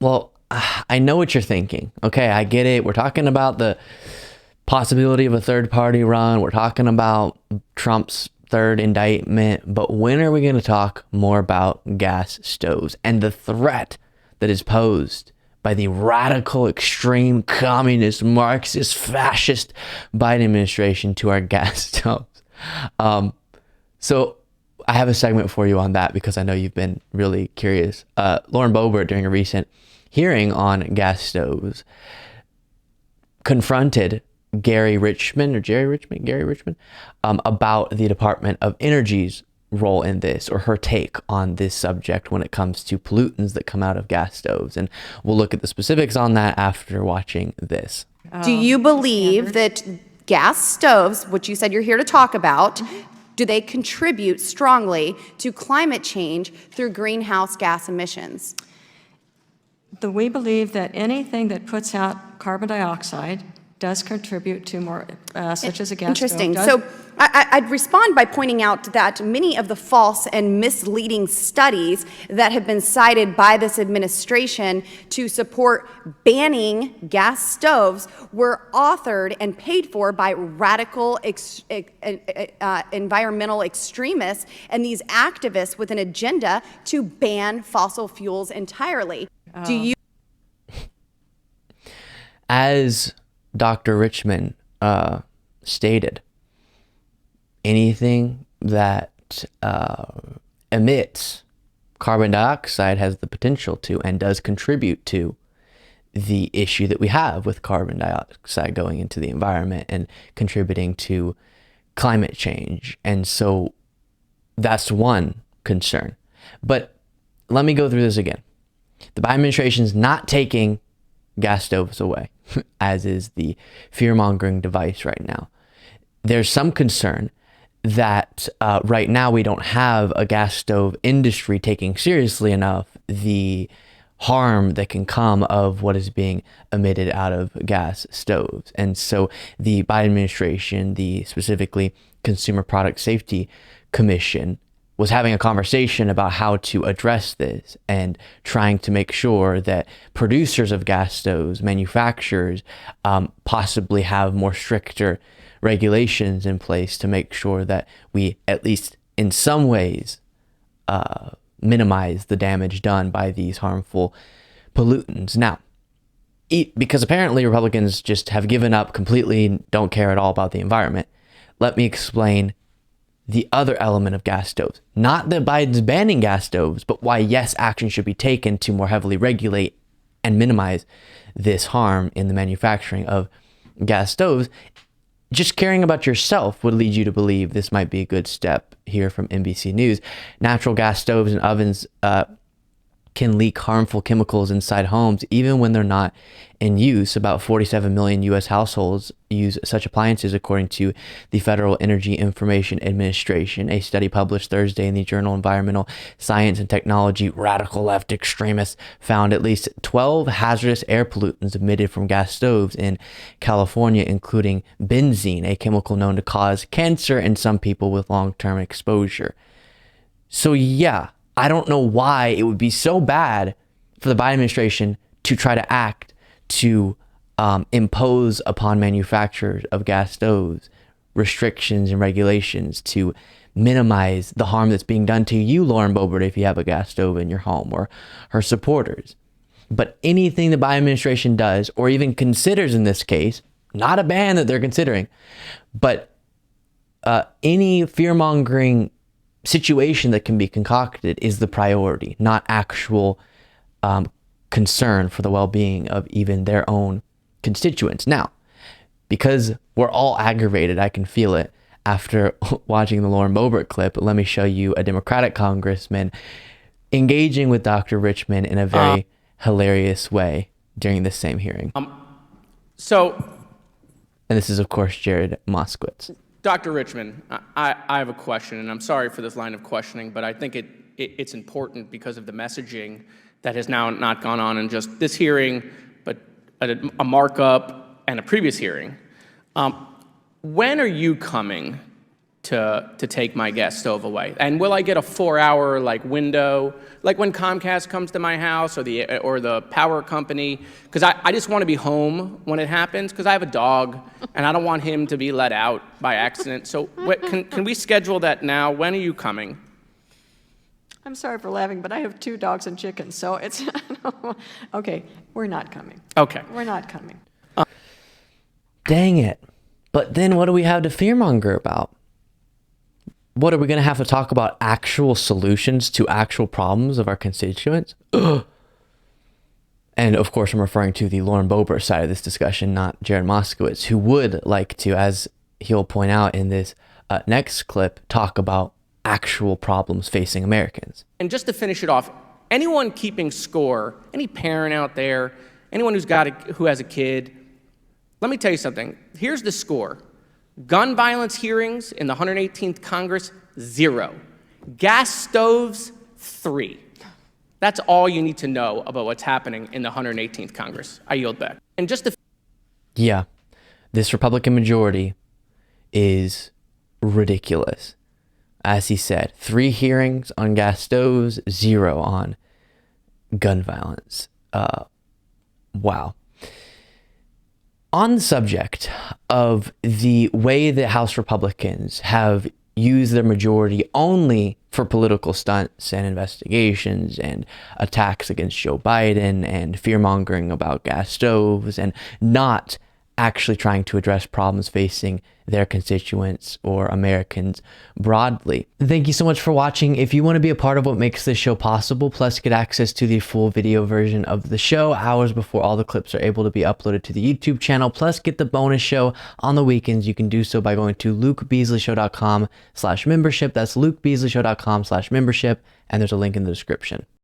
Well, I know what you're thinking. Okay, I get it. We're talking about the possibility of a third party run. We're talking about Trump's third indictment. But when are we going to talk more about gas stoves and the threat that is posed by the radical, extreme, communist, Marxist, fascist Biden administration to our gas stoves? So I have a segment for you on that because I know you've been really curious. Lauren Boebert, during a recent hearing on gas stoves, confronted Gary Richmond, about the Department of Energy's role in this, or her take on this subject when it comes to pollutants that come out of gas stoves. And we'll look at the specifics on that after watching this. Do you believe that gas stoves, which you said you're here to talk about, do they contribute strongly to climate change through greenhouse gas emissions? We believe that anything that puts out carbon dioxide does contribute to more, such as a gas Interesting. stove. So I'd respond by pointing out that many of the false and misleading studies that have been cited by this administration to support banning gas stoves were authored and paid for by radical environmental extremists and these activists with an agenda to ban fossil fuels entirely. Do you? As Dr. Richmond stated, anything that emits carbon dioxide has the potential to and does contribute to the issue that we have with carbon dioxide going into the environment and contributing to climate change. And so that's one concern. But let me go through this again. The Biden administration is not taking gas stoves away, as is the fear-mongering device right now. There's some concern that right now we don't have a gas stove industry taking seriously enough the harm that can come of what is being emitted out of gas stoves. And so the Biden administration, the specifically Consumer Product Safety Commission, was having a conversation about how to address this and trying to make sure that producers of gas stoves, manufacturers, possibly have more stricter regulations in place to make sure that we, at least in some ways, minimize the damage done by these harmful pollutants. Now, because apparently Republicans just have given up completely, don't care at all about the environment, let me explain the other element of gas stoves. Not that Biden's banning gas stoves, but why, yes, action should be taken to more heavily regulate and minimize this harm in the manufacturing of gas stoves. Just caring about yourself would lead you to believe this might be a good step here from NBC News. Natural gas stoves and ovens can leak harmful chemicals inside homes, even when they're not in use. About 47 million U.S. households use such appliances, according to the Federal Energy Information Administration. A study published Thursday in the journal Environmental Science and Technology, radical left extremists found at least 12 hazardous air pollutants emitted from gas stoves in California, including benzene, a chemical known to cause cancer in some people with long-term exposure. So yeah, I don't know why it would be so bad for the Biden administration to try to act to impose upon manufacturers of gas stoves restrictions and regulations to minimize the harm that's being done to you, Lauren Boebert, if you have a gas stove in your home, or her supporters. But anything the Biden administration does, or even considers in this case, not a ban that they're considering, but any fear-mongering situation that can be concocted is the priority, not actual concern for the well-being of even their own constituents. Now, because we're all aggravated, I can feel it after watching the Lauren Boebert clip. Let me show you a Democratic congressman engaging with Dr. Richmond in a very hilarious way during this same hearing. And this is, of course, Jared Moskowitz. Dr. Richmond, I have a question, and I'm sorry for this line of questioning, but I think it's important because of the messaging that has now not gone on in just this hearing, but a markup and a previous hearing. When are you coming to take my gas stove away? And will I get a 4-hour like window, like when Comcast comes to my house or the power company? Because I just want to be home when it happens, because I have a dog and I don't want him to be let out by accident. So can we schedule that now? When are you coming? I'm sorry for laughing, but I have 2 dogs and chickens, so it's, okay, we're not coming. Okay. We're not coming. Dang it. But then what do we have to fearmonger about? What, are we going to have to talk about actual solutions to actual problems of our constituents? Ugh. And of course, I'm referring to the Lauren Boebert side of this discussion, not Jared Moskowitz, who would like to, as he'll point out in this next clip, talk about actual problems facing Americans. And just to finish it off, anyone keeping score, any parent out there, anyone who has a kid, let me tell you something. Here's the score. Gun violence hearings in the 118th Congress, 0. Gas stoves, 3. That's all you need to know about what's happening in the 118th Congress. I yield back. And just to... Yeah, this Republican majority is ridiculous. As he said, 3 hearings on gas stoves, 0 on gun violence. Wow. On the subject of the way that House Republicans have used their majority only for political stunts and investigations and attacks against Joe Biden and fear-mongering about gas stoves and not actually trying to address problems facing their constituents or Americans broadly. Thank you so much for watching. If you want to be a part of what makes this show possible, plus get access to the full video version of the show hours before all the clips are able to be uploaded to the YouTube channel, plus get the bonus show on the weekends, you can do so by going to lukebeasleyshow.com/membership. That's lukebeasleyshow.com/membership, and there's a link in the description.